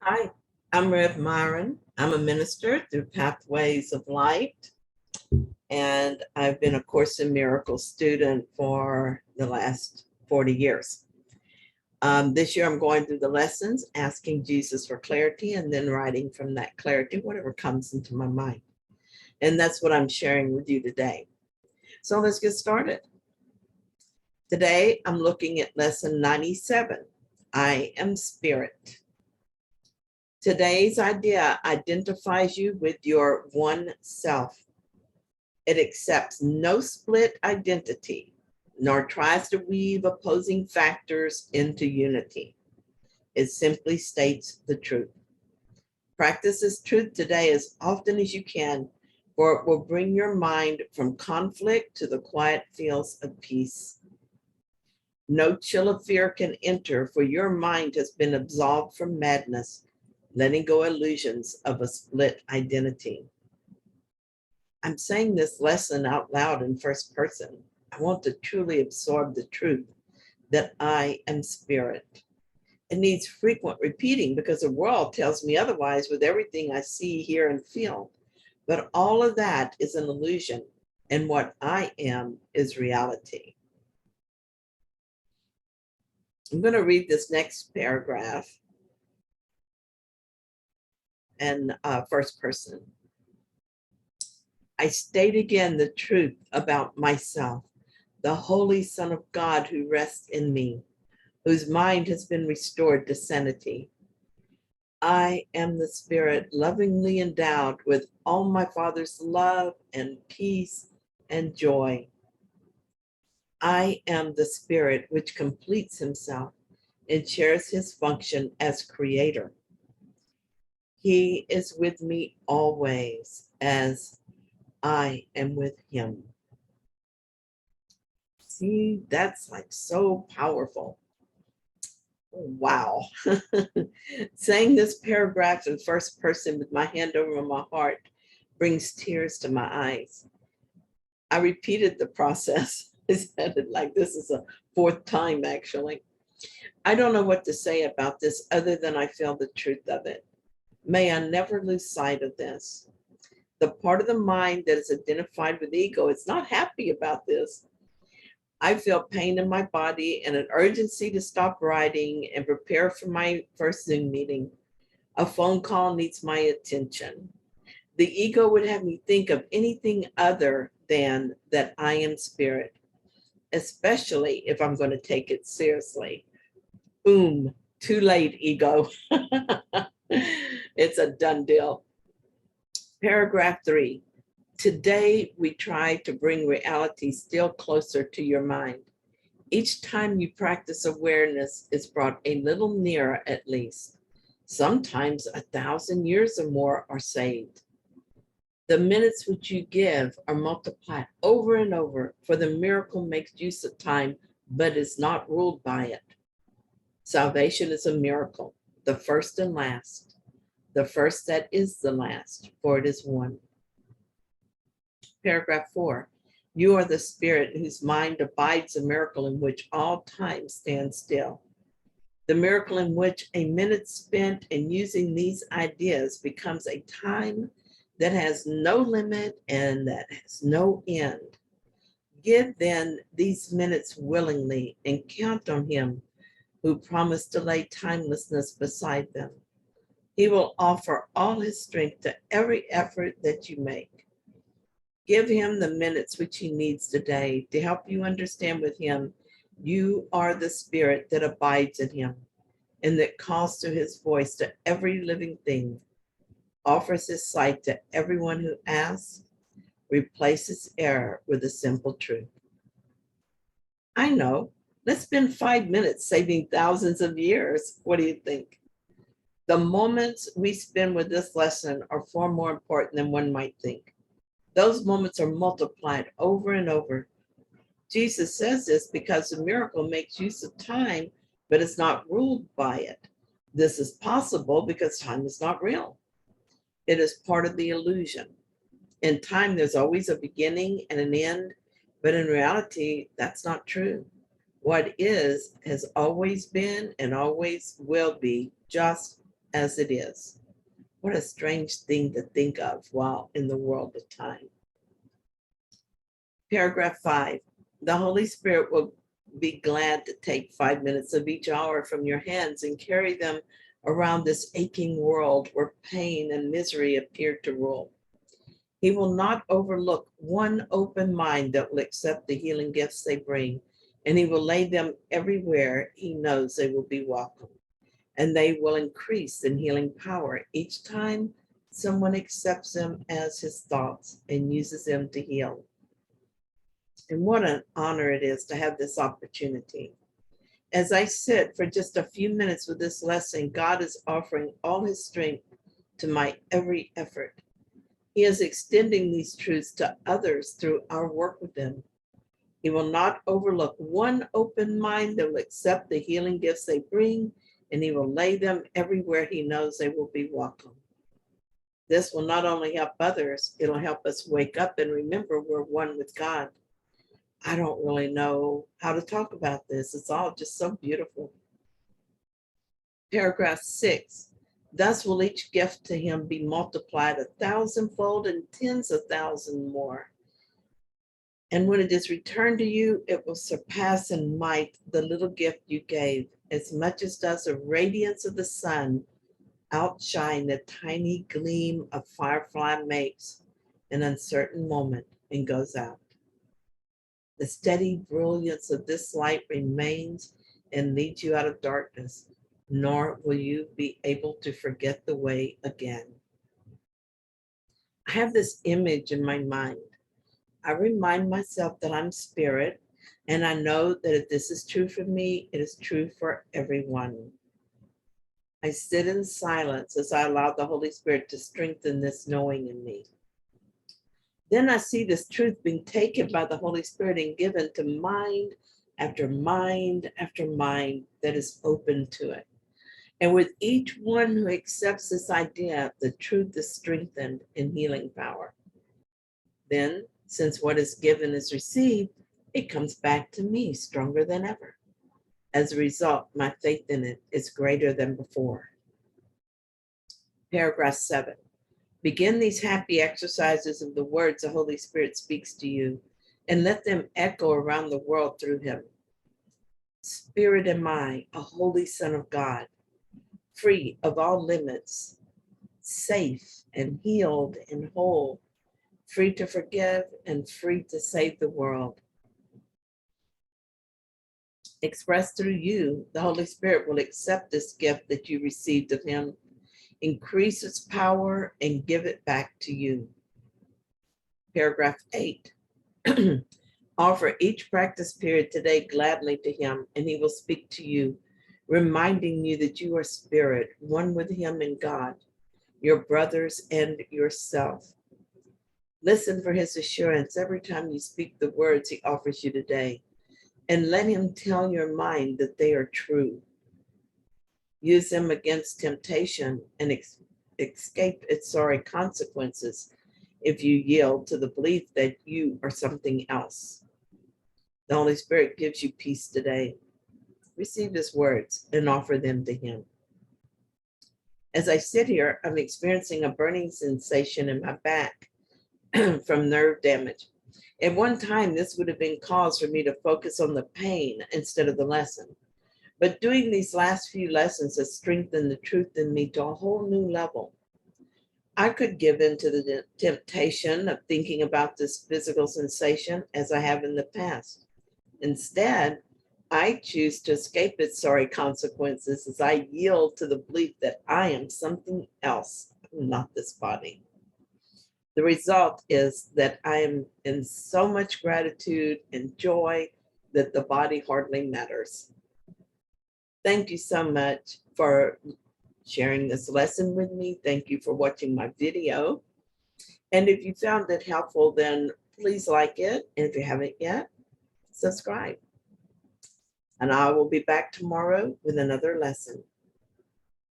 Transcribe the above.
Hi, I'm Rev Myron. I'm a minister through Pathways of Light, and I've been a Course in Miracles student for the last 40 years. This year, I'm going through the lessons, asking Jesus for clarity, and then writing from that clarity whatever comes into my mind. And that's what I'm sharing with you today. So let's get started. Today, I'm looking at lesson 97. I am spirit. Today's idea identifies you with your one self. It accepts no split identity, nor tries to weave opposing factors into unity. It simply states the truth. Practice this truth today as often as you can, for it will bring your mind from conflict to the quiet fields of peace. No chill of fear can enter, for your mind has been absolved from madness, letting go illusions of a split identity. I'm saying this lesson out loud in first person. I want to truly absorb the truth that I am spirit. It needs frequent repeating because the world tells me otherwise with everything I see, hear, and feel. But all of that is an illusion, and what I am is reality. I'm going to read this next paragraph in first person. I state again the truth about myself, the Holy Son of God who rests in me, whose mind has been restored to sanity. I am the spirit lovingly endowed with all my Father's love and peace and joy. I am the spirit which completes himself and shares his function as creator. He is with me always as I am with him. See, that's like so powerful. Wow. Saying this paragraph in first person with my hand over my heart brings tears to my eyes. I repeated the process. I said it like this is a fourth time, actually. I don't know what to say about this other than I feel the truth of it. May I never lose sight of this. The part of the mind that is identified with ego is not happy about this. I feel pain in my body and an urgency to stop writing and prepare for my first Zoom meeting. A phone call needs my attention. The ego would have me think of anything other than that I am spirit, especially if I'm going to take it seriously. Boom, too late, ego. It's a done deal. Paragraph 3. Today, we try to bring reality still closer to your mind. Each time you practice awareness is brought a little nearer at least. Sometimes 1,000 years or more are saved. The minutes which you give are multiplied over and over, for the miracle makes use of time, but is not ruled by it. Salvation is a miracle, the first and last, the first that is the last, for it is one. Paragraph 4. You are the spirit whose mind abides a miracle in which all time stands still. The miracle in which a minute spent in using these ideas becomes a time that has no limit and that has no end. Give then these minutes willingly and count on him who promised to lay timelessness beside them. He will offer all his strength to every effort that you make. Give him the minutes which he needs today to help you understand with him you are the spirit that abides in him and that calls to his voice to every living thing, offers his sight to everyone who asks, replaces error with a simple truth. I know. Let's spend 5 minutes saving thousands of years. What do you think? The moments we spend with this lesson are far more important than one might think. Those moments are multiplied over and over. Jesus says this because the miracle makes use of time, but is not ruled by it. This is possible because time is not real. It is part of the illusion. In time, there's always a beginning and an end, but in reality, that's not true. What is has always been and always will be just as it is. What a strange thing to think of while in the world of time. Paragraph 5. The Holy Spirit will be glad to take 5 minutes of each hour from your hands and carry them around this aching world where pain and misery appear to rule. He will not overlook one open mind that will accept the healing gifts they bring, and he will lay them everywhere he knows they will be welcome. And they will increase in healing power each time someone accepts them as his thoughts and uses them to heal. And what an honor it is to have this opportunity. As I sit for just a few minutes with this lesson, God is offering all his strength to my every effort. He is extending these truths to others through our work with them. He will not overlook one open mind that will accept the healing gifts they bring, and he will lay them everywhere he knows they will be welcome. This will not only help others, it'll help us wake up and remember we're one with God. I don't really know how to talk about this. It's all just so beautiful. Paragraph 6. Thus will each gift to him be multiplied 1,000-fold and tens of thousands more. And when it is returned to you, it will surpass in might the little gift you gave, as much as does the radiance of the sun outshine the tiny gleam a firefly makes an uncertain moment and goes out. The steady brilliance of this light remains and leads you out of darkness, nor will you be able to forget the way again. I have this image in my mind. I remind myself that I'm spirit, and I know that if this is true for me, it is true for everyone. I sit in silence as I allow the Holy Spirit to strengthen this knowing in me. Then I see this truth being taken by the Holy Spirit and given to mind after mind after mind that is open to it. And with each one who accepts this idea, the truth is strengthened in healing power. Then, since what is given is received, it comes back to me stronger than ever. As a result, my faith in it is greater than before. Paragraph 7. Begin these happy exercises of the words the Holy Spirit speaks to you, and let them echo around the world through him. Spirit am I, a holy Son of God, free of all limits, safe and healed and whole, free to forgive and free to save the world. Expressed through you, the Holy Spirit will accept this gift that you received of him, increase its power, and give it back to you. Paragraph 8. Offer each practice period today gladly to him, and he will speak to you, reminding you that you are spirit, one with him and God, your brothers and yourself. Listen for his assurance every time you speak the words he offers you today, and let him tell your mind that they are true. Use them against temptation and escape its sorry consequences if you yield to the belief that you are something else. The Holy Spirit gives you peace today. Receive his words and offer them to him. As I sit here, I'm experiencing a burning sensation in my back from nerve damage. At one time, this would have been cause for me to focus on the pain instead of the lesson. But doing these last few lessons has strengthened the truth in me to a whole new level. I could give in to the temptation of thinking about this physical sensation as I have in the past. Instead, I choose to escape its sorry consequences as I yield to the belief that I am something else, not this body. The result is that I am in so much gratitude and joy that the body hardly matters. Thank you so much for sharing this lesson with me. Thank you for watching my video. And if you found it helpful, then please like it. And if you haven't yet, subscribe. And I will be back tomorrow with another lesson.